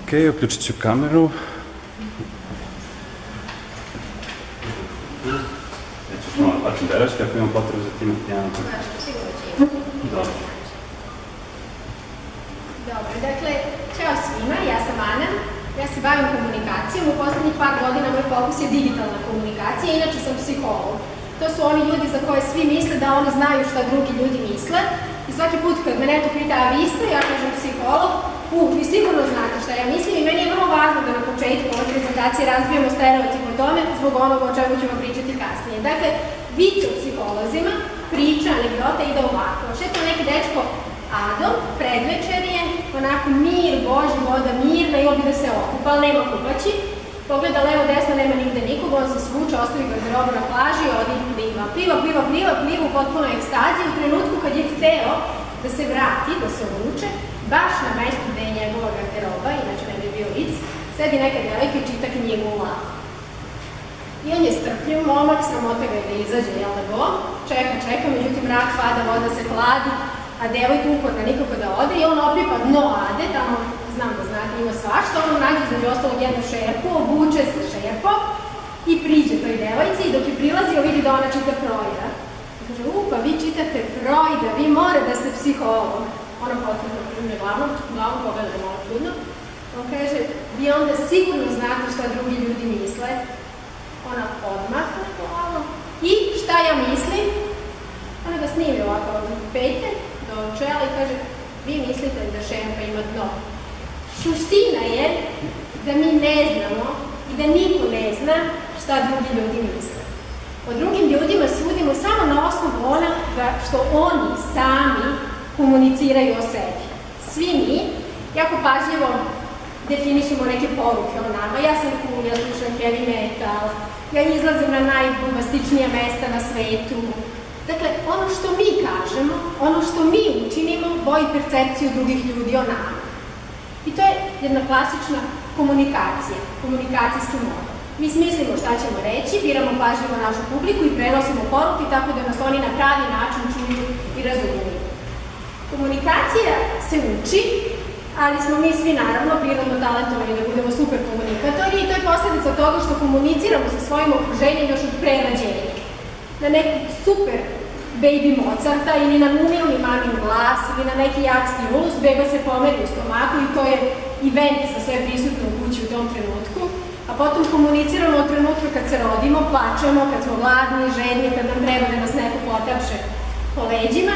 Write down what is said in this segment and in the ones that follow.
Ok, uključit ću kameru. Nećeš malo plaćam beleške, ako imam potrebu za tim jedan. Sigurno će imati. Dobro. Dobro, dakle, čao svima, ja sam Ana, ja se bavim komunikacijom, u poslednjih par godina moj fokus je digitalna komunikacija, inače sam psiholog. To su oni ljudi za koje svi misle da oni znaju šta drugi ljudi misle i svaki put kad me neko pita, a vi ste, ja kažem psiholog, vi sigurno znate šta ja mislim i meni je vrlo važno da na početku ove prezentacije razbijemo stereotip o tome zbog onoga o čemu ćemo pričati kasnije. Dakle, vic o psiholozima, priča, anegdota ide ovako. Šeto neki dečko Ado, predvečer je, onako mir, Boži, voda mirna, imao bi da se okupa, ali nema kupaći. Pogleda levo, desno, nema nigde nikog, on se svuče, ostavi garderobu na plaži, odi i pliva. Pliva u potpunoj ekstazi. U trenutku kad je hteo da se vrati, da se obuče, baš na mestu gde je njegova garderoba, inače ne bi bio lic, sedi neka devojka i čita knjigu u lavu. I on je strpljiv momak, sramota ga je da izađe, jel da go? Čeka, međutim mrak pada, voda se hladi, a devojka uporna nikako da ode i on opipa dno Ade, tamo, znam da znate, ima svašta, on nađe između ostalog jednu šerpu, obuče se šerpom i priđe toj devojci i dok je prilazio vidi da ona čita Freuda. I kaže, pa vi čitate Freuda, vi mora da ste psiholog. Ona potrebno primje glavom pogleda malo čudno. On kaže, vi onda sigurno znate šta drugi ljudi misle. Ona odmahne glavom. I šta ja mislim? Ona ga snimi ovako od pete do čela i kaže, vi mislite da šerpa ima dno. Suština je da mi ne znamo i da niko ne zna šta drugi ljudi misle. O drugim ljudima sudimo samo na osnovu onoga što oni sami komuniciraju o sebi. Svi mi jako pažljivo definišemo neke poruke o nama. Ja sam cool, ja slušam heavy metal, ja izlazim na najbombastičnija mesta na svetu. Dakle, ono što mi kažemo, ono što mi učinimo, boji percepciju drugih ljudi o nama. I to je jedna klasična komunikacija, komunikacijski model. Mi smislimo šta ćemo reći, biramo pažljivo našu publiku i prenosimo poruke tako da nas oni na pravi način čuju i razumiju. Komunikacija se uči, ali smo mi svi naravno prirodno talentovani da budemo super komunikatori i to je posledica toga što komuniciramo sa svojim okruženjem još od prerađenja. Na neku super baby Mozarta ili na umilni mamin glas ili na neki jak stimulus, beba se pomeri u stomaku i to je event za sve prisutne u kući u tom trenutku. A potom komuniciramo od trenutka kad se rodimo, plačemo, kad smo gladni, žedni, kad nam treba da nas neko potapše po leđima.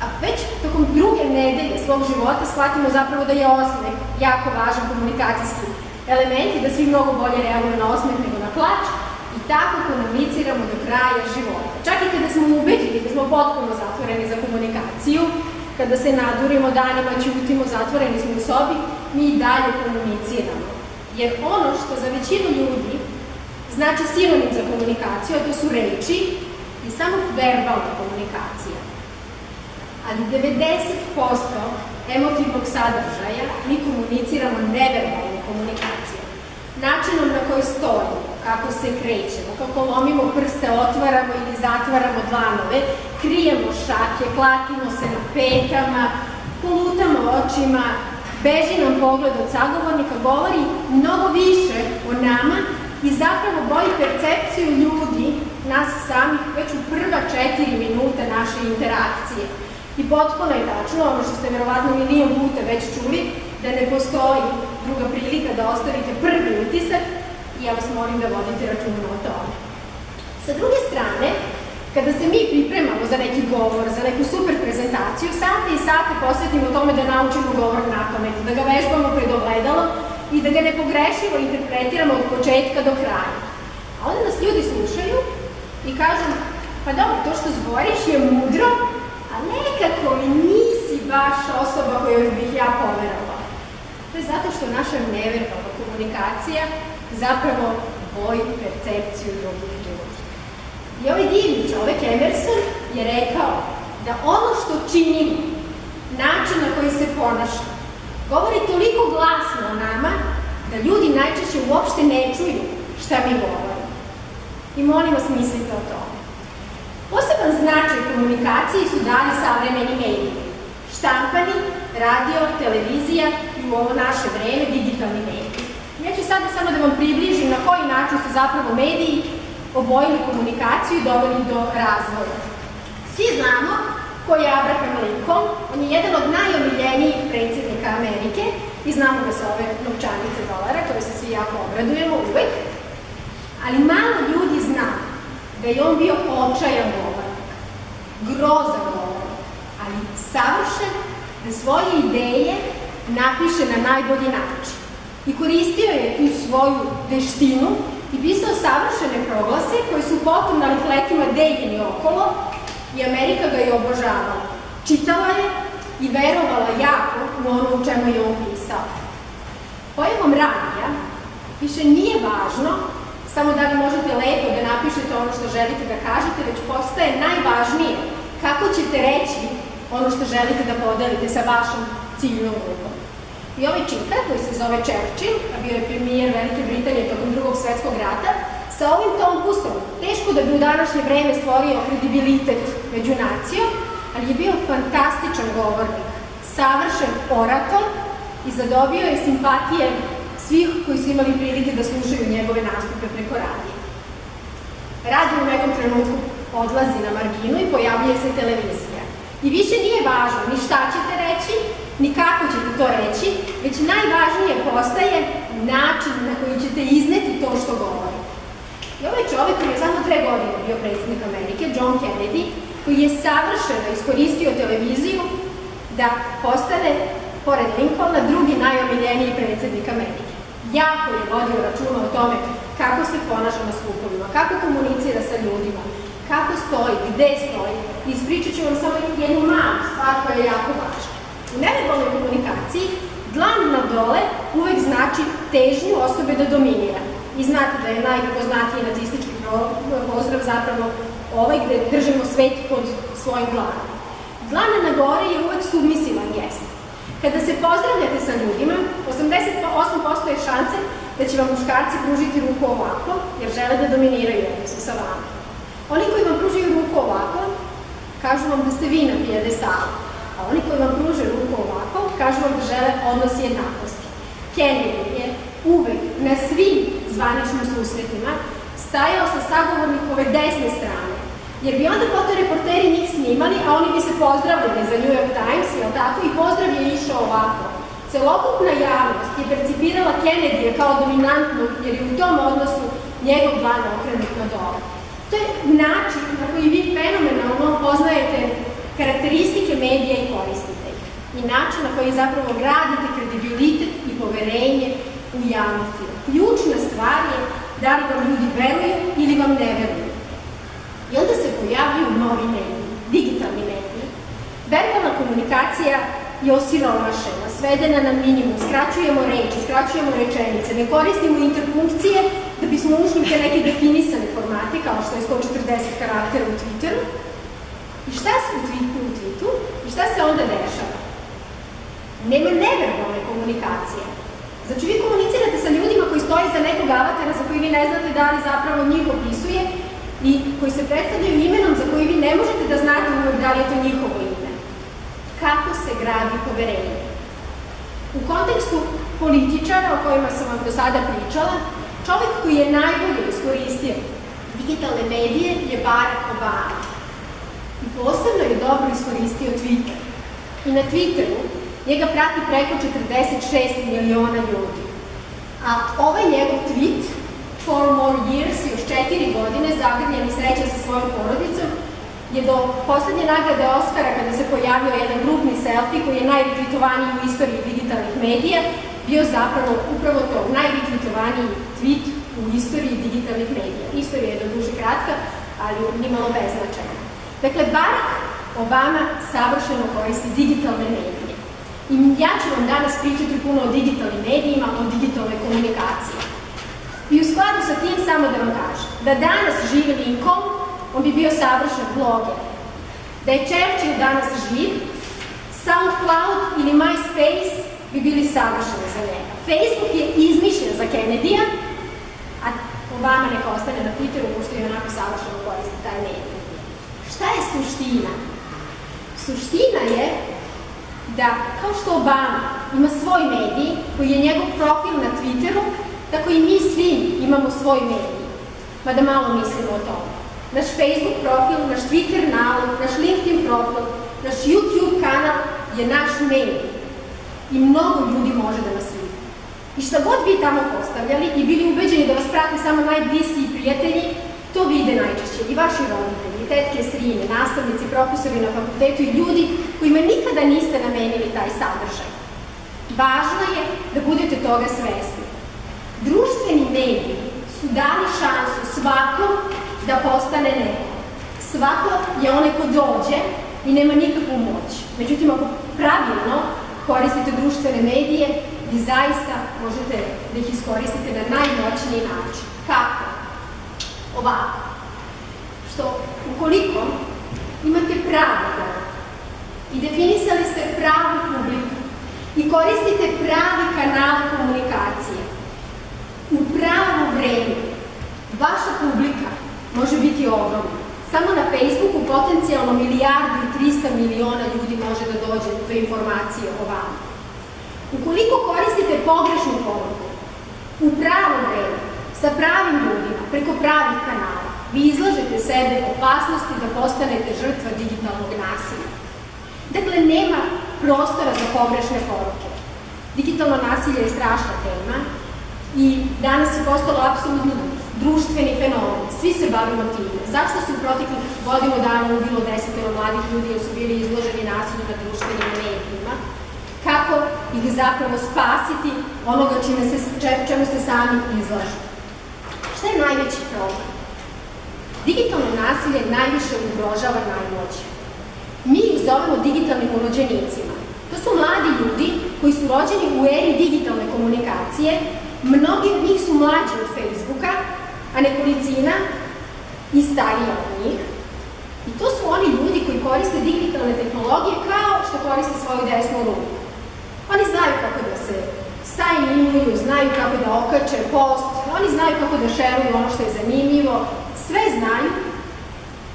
A već tokom druge nedelje svog života shvatimo zapravo da je osmeh jako važan komunikacijski element i da svi mnogo bolje reaguju na osmeh nego na plač i tako komuniciramo do kraja života. Čak i kada smo ubeđeni da smo potpuno zatvoreni za komunikaciju, kada se nadurimo danima, ćutimo, zatvoreni smo u sobi, mi i dalje komuniciramo. Jer ono što za većinu ljudi znači sinonim za komunikaciju, a to su reči i samo verbalna komunikacija. Ali 90% emotivnog sadržaja mi komuniciramo neverbalnom komunikacijom. Načinom na koji stojimo, kako se krećemo, kako lomimo prste, otvaramo ili zatvaramo dlanove, krijemo šake, klatimo se na petama, polutamo očima, beži nam pogled od sagovornika, govori mnogo više o nama i zapravo boji percepciju ljudi, nas samih, već u prva 4 minuta naše interakcije. I potpuno je tačno, ono što ste verovatno milion puta već čuli, da ne postoji druga prilika da ostavite prvi utisak i ja vas molim da vodite računa o tome. Sa druge strane, kada se mi pripremamo za neki govor, za neku super prezentaciju, sate i sate posvetimo tome da naučimo govor na pamet, da ga vežbamo pred ogledalom i da ga nepogrešivo interpretiramo od početka do kraja. A onda nas ljudi slušaju i kažu, pa dobro, to što zboriš je mudro, a nekako mi nisi baš osoba kojoj bih ja poverovala. To je zato što naša neverbalna komunikacija zapravo boji percepciju drugih ljudi. I ovaj divni čovek, Emerson, je rekao da ono što činimo, način na koji se ponašamo, govori toliko glasno o nama da ljudi najčešće uopšte ne čuju šta mi govorimo. I molim vas, mislite o tome. Poseban značaj komunikaciji su dali savremeni mediji, štampani radio, televizija i u ovo naše vreme digitalni mediji. Ja ću sada samo da vam približim na koji način su zapravo mediji obojili komunikaciju i doveli do razvoja. Svi znamo ko je Abraham Lincoln, on je jedan od najomiljenijih predsjednika Amerike i znamo da su ove novčanice dolara, koje se svi jako obradujemo uvek, ali malo ljudi zna da je on bio očajan govornik, grozan govornik, ali savršen da svoje ideje napiše na najbolji način. I koristio je tu svoju veštinu i pisao savršene proglase koji su potom na lifletima deljeni okolo i Amerika ga je obožavala. Čitala je i verovala jako u ono u čemu je on pisao. Pojavom radija više nije važno samo da li možete lepo da napišete ono što želite da kažete, već postaje najvažnije kako ćete reći ono što želite da podelite sa vašom ciljnom grupom. I ovaj čika, koji se zove Churchill, a bio je premijer Velike Britanije tokom Drugog svetskog rata, sa ovim tompusom teško da bi u današnje vreme stvorio kredibilitet među nacijom, ali je bio fantastičan govornik, savršen orator i zadobio je simpatije svih koji su imali prilike da slušaju njegove nastupe preko radija. Radio u nekom trenutku odlazi na marginu i pojavljuje se televizija. I više nije važno ni šta ćete reći, ni kako ćete to reći, već najvažnije postaje način na koji ćete izneti to što govorite. I ovaj čovjek koji je samo 2 godine bio predsjednik Amerike, John Kennedy, koji je savršeno iskoristio televiziju da postane, pored Lincolna, drugi najomiljeniji predsjednik Amerike. Jako je vodio računa o tome kako se ponaša na skupovima, kako komunicira sa ljudima, kako stoji, gde stoji. Ispričat ću vam samo jednu malu stvar koja je jako važna. U neverbalnoj komunikaciji dlan na dole uvek znači težnju osobe da dominira. I znate da je najpoznatiji nacistički pozdrav zapravo ovaj gde držimo svet pod svojim dlanom. Dlan na gore je uvek submisivan gest. Kada se pozdravljate sa ljudima, 88% je šanse da će vam muškarci pružiti ruku ovako, jer žele da dominiraju odnosu sa vama. Oni koji vam pružaju ruku ovako, kažu vam da ste vi na pijedestalu, a oni koji vam pruže ruku ovako, kažu vam da žele odnos jednakosti. Kennedy je uvek na svim zvaničnim susretima stajao sa sagovornikove desne strane, jer bi onda fotoreporteri njih snimali, a oni bi se pozdravljali za New York Times, jel tako, i pozdrav je išao ovako. Celokupna javnost je percipirala Kennedyja kao dominantnog, jer je u tom odnosu njegov dlan okrenut na dole. To je način na koji vi fenomenalno poznajete karakteristike medija i koristite ih. I način na koji zapravo gradite kredibilitet i poverenje u javnosti. Ključna stvar je da li vam ljudi veruju ili vam ne veruju. I onda se pojavljuju novi mediji, digitalni mediji. Verbalna komunikacija je osiromašena, svedena na minimum, skraćujemo reči, skraćujemo rečenice, ne koristimo interpunkcije da bismo ušli u te neke definisane formate, kao što je 140 karaktera u Twitteru. I šta se u Twitteru i šta se onda dešava? Nema neverbalne komunikacije. Znači, vi komunicirate sa ljudima koji stoji za nekog avatara za koji vi ne znate da li zapravo njih opisuje i koji se predstavljaju imenom za koji vi ne možete da znate uvek da li je to njihovo ime. Kako se gradi poverenje? U kontekstu političara o kojima sam vam do sada pričala, čovek koji je najbolje iskoristio digitalne medije je Barack Obama. I posebno je dobro iskoristio Twitter. I na Twitteru njega prati preko 46 miliona ljudi. A ovaj njegov tweet, 4 more years, još 4 godine, zagrljen i srećan sa svojom porodicom, je do poslednje nagrade Oscara, kada se pojavio jedan grupni selfie koji je najretweetovaniji u istoriji digitalnih medija, bio zapravo upravo to, najretweetovaniji tweet u istoriji digitalnih medija. Istorija je do duže kratka, ali nimalo beznačajna. Dakle, Barack Obama savršeno koristi digitalne medije. I ja ću vam danas pričati puno o digitalnim medijima, o digitalnoj komunikaciji. I u skladu sa tim samo da vam kažem, da danas živi Lincoln, on bi bio savršen bloger. Da je Churchill danas živ, SoundCloud ili MySpace bi bili savršeni za njega. Facebook je izmišljen za Kennedyja, a Obama neka ostane na Twitteru, pošto je onako savršeno koristi taj medij. Šta je suština? Suština je da kao što Obama ima svoj medij koji je njegov profil na Twitteru, tako i mi svi imamo svoj medij, mada malo mislimo o tome. Naš Facebook profil, naš Twitter nalog, naš LinkedIn profil, naš YouTube kanal je naš medij i mnogo ljudi može da nas vidi. I šta god vi tamo postavljali i bili ubeđeni da vas prate samo najbliskiji prijatelji, to vide najčešće i vaši roditelji, tetke, strine, nastavnici, profesori na fakultetu i ljudi kojima nikada niste namenili taj sadržaj. Važno je da budete toga svesni. Društveni mediji su dali šansu svakom da postane neko. Svako je onaj ko dođe i nema nikakvu moć. Međutim, ako pravilno koristite društvene medije, vi zaista možete da ih iskoristite na najmoćniji način. Kako? Ovako. Što ukoliko imate pravi dan i definisali ste pravu publiku i koristite pravi kanal komunikacije, u pravo vreme, vaša publika može biti ogromna. Samo na Facebooku potencijalno 1.300.000.000 ljudi može da dođe do informacije o vama. Ukoliko koristite pogrešnu poruku, u pravo vreme, sa pravim ljudima, preko pravih kanala, vi izlažete sebe opasnosti da postanete žrtva digitalnog nasilja. Dakle, nema prostora za pogrešne poruke. Digitalno nasilje je strašna tema i danas je postalo apsolutno društveni fenomen. Svi se bavimo time. Zašto se u proteklih godinu dana ubilo 10 mladih ljudi jer su bili izloženi nasilju na društvenim medijima? Kako ih zapravo spasiti onoga čemu se sami izlažu? Šta je najveći problem? Digitalno nasilje najviše ugrožava najmlađe. Mi ih zovemo digitalnim urođenicima. To su mladi ljudi koji su rođeni u eri digitalne komunikacije. Mnogi od njih su mlađi od Facebooka, a nekolicina i stariji od njih. I to su oni ljudi koji koriste digitalne tehnologije kao što koriste svoju desnu ruku. Oni znaju kako da se sign-inuju, znaju kako da okače post, oni znaju kako da šeruju ono što je zanimljivo, sve znaju,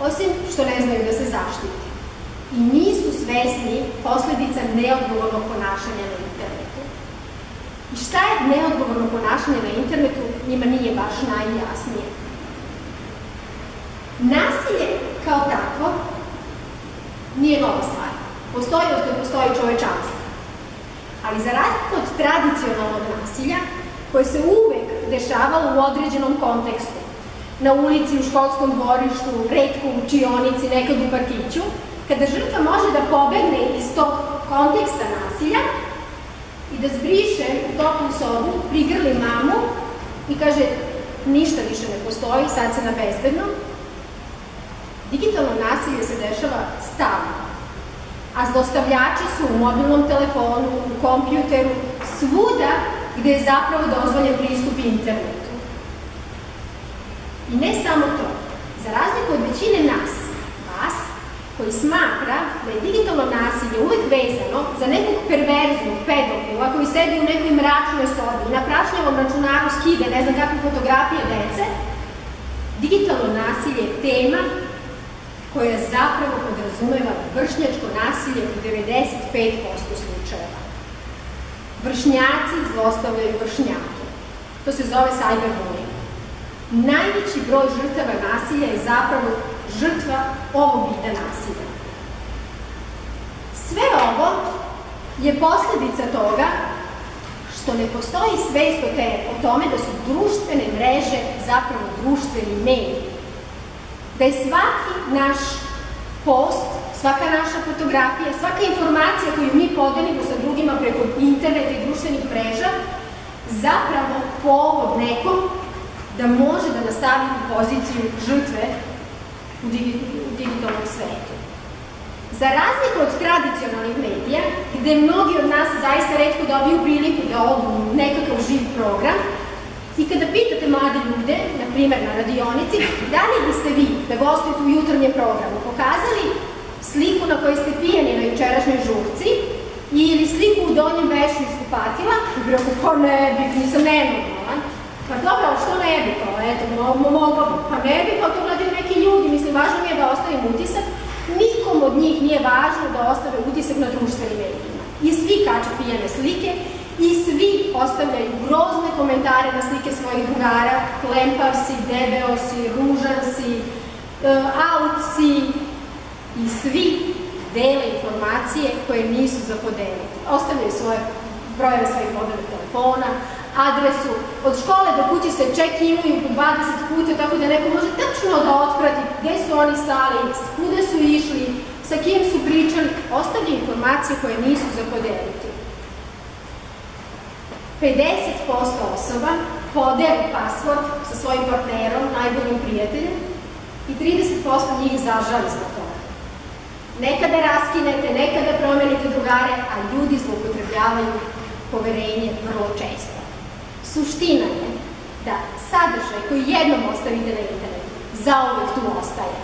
osim što ne znaju da se zaštite. I nisu svesni posledica neodgovornog ponašanja na internetu. I šta je neodgovorno ponašanje na internetu, njima nije baš najjasnije. Nasilje kao takvo nije nova stvar. Postoji od kada postoji čovečanstvo. Ali za razliku od tradicionalnog nasilja, koje se uvek dešavalo u određenom kontekstu, na ulici, u školskom dvorištu, retko u učionici, nekad u parkiću, kada žrtva može da pobegne iz tog konteksta nasilja i da zbriše u toplu sobu, prigrli mamu i kaže ništa više ne postoji, sad se na bezbednom, digitalno nasilje se dešava stalno. A zlostavljači su u mobilnom telefonu, u kompjuteru, svuda gde je zapravo dozvoljen pristup internetu. I ne samo to, za razliku od većine nas, vas, koji smatra da je digitalno nasilje uvek vezano za nekog perverznog pedofila koji sedi u nekoj mračnoj sobi i na prašnjavom računaru skide ne znam kakve fotografije dece, digitalno nasilje je tema koja zapravo podrazumeva vršnjačko nasilje u 95% slučajeva. Vršnjaci zlostavljaju vršnjake. To se zove cyberbullying. Najveći broj žrtava nasilja je zapravo žrtva ovog vida nasilja. Sve ovo je posledica toga što ne postoji svest o tome da su društvene mreže zapravo društveni mediji. Da je svaki naš post, svaka naša fotografija, svaka informacija koju mi podelimo sa drugima preko interneta i društvenih mreža zapravo povod nekom da može da nastavi u poziciju žrtve u digitalnom svetu. Za razliku od tradicionalnih medija, gde mnogi od nas zaista retko dobiju priliku da odu u nekakav živ program, i kada pitate mlade ljude, na primer na radionici, da li biste vi, da gostujete u jutarnjem programu, pokazali sliku na kojoj ste pijani na jučerašnjoj žurci ili sliku u donjem vešu iz kupatila, i bi rekao, pa ne bih, nisam nenormalan. Pa dobro, što ne bi to, eto, mogla bi, pa ne bi, pa to gledaju neki ljudi, mislim, važno mi je da ostavim utisak, nikom od njih nije važno da ostave utisak na društvenim medijima. I svi kače pijane slike i svi ostavljaju grozne komentare na slike svojih drugara, klempav si, debeo si, ružan si, out si, i svi dele informacije koje nisu za podeliti. Ostavljaju svoje brojeve svojih mobilnih telefona, adresu, od škole do kuće se check-inuju po 20 puta, tako da neko može tačno da otprati gde su oni stali, kuda su išli, sa kim su pričali, ostavljaju informacije koje nisu za podeliti. 50% osoba podeli password sa svojim partnerom, najboljim prijateljem, i 30% njih zažali zbog toga. Nekada raskinete, nekada promenite drugare, a ljudi zloupotrebljavaju poverenje vrlo često. Suština je da sadržaj koji jednom ostavite na internetu, zauvek tu ostaje.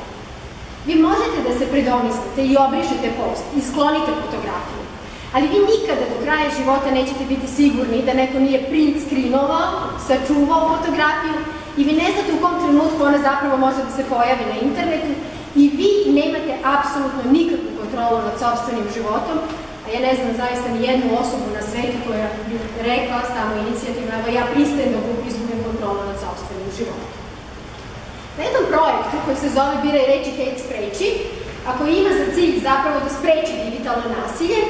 Vi možete da se predomislite i obrišete post i sklonite fotografiju, ali vi nikada do kraja života nećete biti sigurni da neko nije print screenovao, sačuvao fotografiju i vi ne znate u kom trenutku ona zapravo može da se pojavi na internetu i vi nemate apsolutno nikakvu kontrolu nad sopstvenim životom, a ja ne znam zaista ni jednu osobu na svetu koja bi rekla samo inicijativno, evo ja pristajem da izgubim kontrolu nad sopstvenim životom. Na jednom projektu koji se zove Biraj reči, hate spreči, a koji ima za cilj zapravo da spreči digitalno nasilje,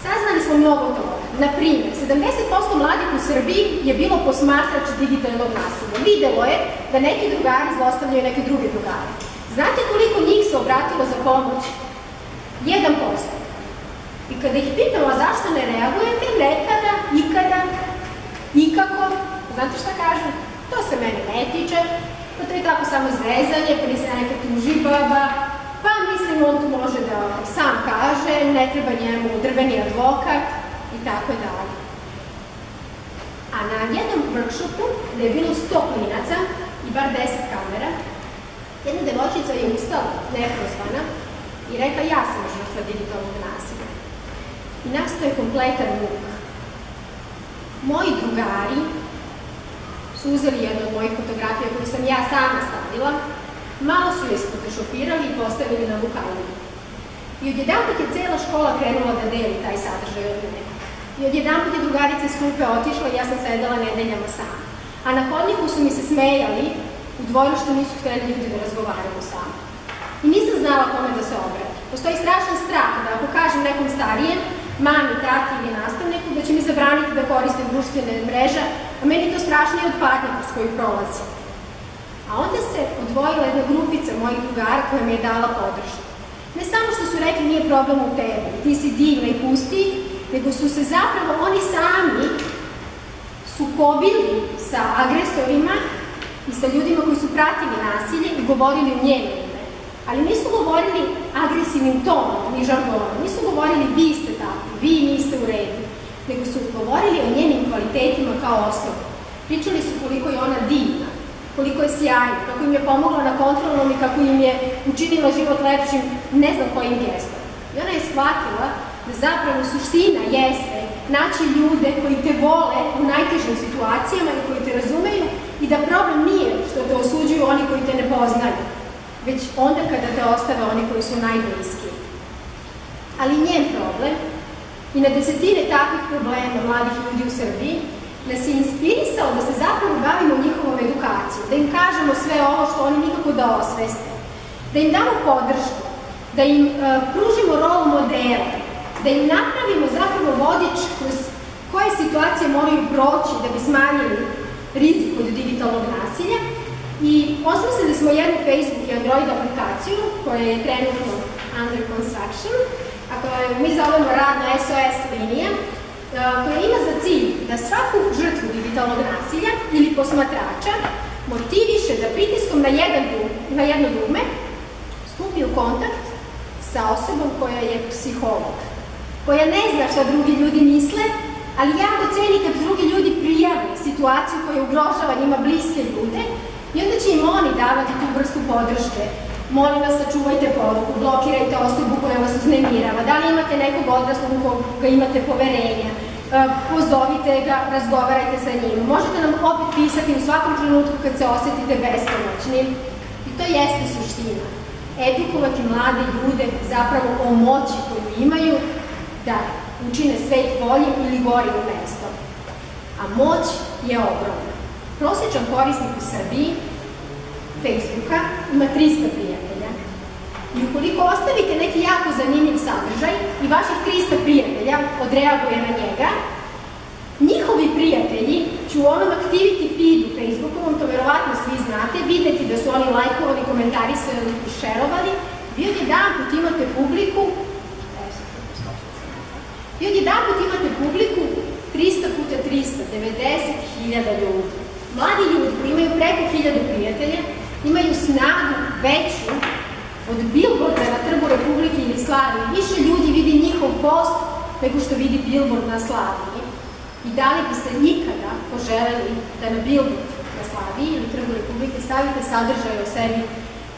saznali smo mnogo toga. Naprimjer, 70% mladih u Srbiji je bilo posmatrač digitalnog nasilja. Videlo je da neki drugari zlostavljaju neke druge drugare. Znate koliko njih se obratilo za pomoć? 1%. I kada ih pitamo zašto ne reagujete, nekada, ikada, ikako, znate šta kažu? To se mene ne tiče, pa to je tako samo zezanje, pa ni se neka tuži baba, pa mislim on tu može da sam kaže, ne treba njemu drveni advokat i tako dalje. A na jednom workshopu, gde je bilo 100 klinaca i bar 10 kamera, jedna devojčica je ustala, neprozvana, i rekla ja sam žrtva digitalnog nasilja. I nastao je kompletan muk. Moji drugari su uzeli jednu od mojih fotografija koju sam ja sama stavila, malo su je sfotoshopirali i postavili na Vukajliju. I odjedanput je cela škola krenula da deli taj sadržaj od mene. I odjedanput je drugarica iz klupe otišla i ja sam sedela nedeljama sama. A na hodniku su mi se smejali, u dvorištu nisu hteli ljudi da razgovaraju sa mnom. I nisam znala kome da se obrati. Postoji strašan strah da ako kažem nekom starijem, mami, tati ili nastavniku, da će mi zabraniti da koristim društvene mreže, a meni je to strašnije od patnje kroz koju prolazi. A onda se odvojila jedna grupica mojih drugara koja mi je dala podršku. Ne samo što su rekli nije problem u tebi, ti si divna i pusti, nego su se zapravo oni sami sukobili sa agresorima i sa ljudima koji su pratili nasilje i govorili u njeno ime. Ali nisu govorili agresivnim tonom, ni žargonom, nisu govorili vi ste takvi, vi niste u redu, nego su govorili o njenim kvalitetima kao osoba. Pričali su koliko je ona divna, koliko je sjajna, kako im je pomogla na kontrolnom i kako im je učinila život lepšim, ne znam kojim gestom. I ona je shvatila da zapravo suština jeste naći ljude koji te vole u najtežim situacijama i koji te razumeju i da problem nije što te osuđuju oni koji te ne poznaju, već onda kada te ostave oni koji su najbliski. Ali njen problem i na desetine takvih problema mladih ljudi u Srbiji nas je inspirisao da se zapravo bavimo njihovom edukacijom, da im kažemo sve ovo što oni nikako da osveste, da im damo podršku, da im pružimo rolu modela, da im napravimo zapravo vodič kroz koje situacije moraju proći da bi smanjili rizik od digitalnog nasilja. I osmislili smo jednu Facebook i Android aplikaciju koja je trenutno under construction, a koju mi zovemo radna SOS linija, koja ima za cilj da svaku žrtvu digitalnog nasilja ili posmatrača motiviše da pritiskom na jedno dugme stupi u kontakt sa osobom koja je psiholog, koja ne zna šta drugi ljudi misle, ali jako ceni kad drugi ljudi prijave situaciju koja ugrožava njima bliske ljude i onda će im oni davati tu vrstu podrške. Molim vas, sačuvajte poruku, blokirajte osobu koja vas uznemirava, da li imate nekog odraslog u koga imate poverenja, pozovite ga, razgovarajte sa njim. Možete nam opet pisati u svakom trenutku kad se osetite bespomoćnim. I to jeste suština. Edukovati mlade ljude zapravo o moći koju imaju da učine svet boljim ili gorim mestom. A moć je ogromna. Prosječan korisnik u Srbiji Facebooka ima 300 prijatelja. I ukoliko ostavite neki jako zanimljiv sadržaj i vaših 300 prijatelja odreaguje na njega, njihovi prijatelji će u onom activity feedu Facebookovom, to verovatno svi znate, videti da su oni lajkovali, komentarisali i šerovali, vi odjedanput imate publiku 300 puta 300, 90.000 ljudi. Mladi ljudi koji imaju preko 1000 prijatelja imaju snagu veću od billboarda na Trgu Republike ili Slaviji. Više ljudi vidi njihov post nego što vidi billboard na Slaviji. I da li biste nikada poželeli da na billboard na Slaviji ili Trgu Republike stavite sadržaj o sebi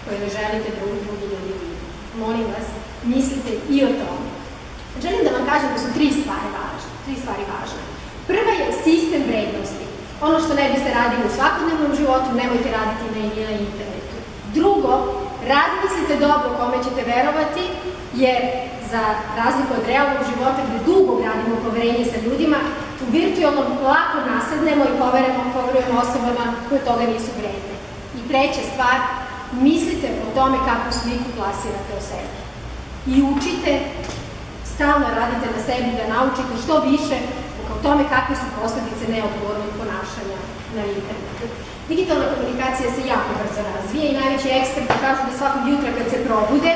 koje ne želite da drugi ljudi vidi? Molim vas, mislite i o tome. Želim da vam kažem da su tri stvari važne. Prva je sistem vrednosti. Ono što ne biste radili u svakodnevnom životu, nemojte raditi na internetu. Drugo, razmislite dobro kome ćete verovati, jer za razliku od realnog života gde dugo gradimo poverenje sa ljudima, u virtualnom lako nasednemo i poverujemo osobama koje toga nisu vredne. I treća stvar, mislite o tome kakvu sliku plasirate o sebi. I učite, stalno radite na sebi da naučite što više o tome kakve su posledice neodgovornog ponašanja na internetu. Digitalna komunikacija se jako brzo razvija i najveći eksperti kažu da svakog jutra kad se probude,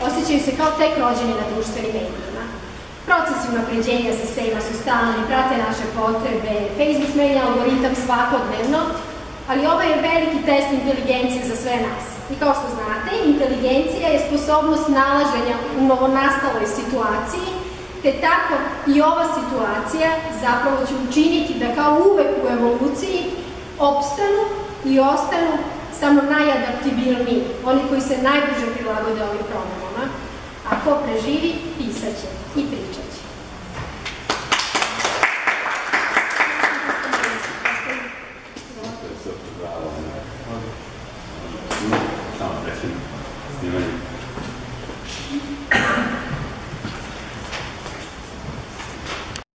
osjećaju se kao tek rođeni na društvenim medijima. Procesi unapređenja sistema su stalni, prate naše potrebe, Facebook menja algoritam svakodnevno, ali ovo je veliki test inteligencije za sve nas. I kao što znate, inteligencija je sposobnost nalaženja u novonastaloj situaciji, te tako i ova situacija zapravo će učiniti da kao uvek u evoluciji opstanu i ostanu samo najadaptibilniji, oni koji se najbrže prilagode ovim promenama, a ko preživi, pisaće i pričaće. Samo prećemo snimanje.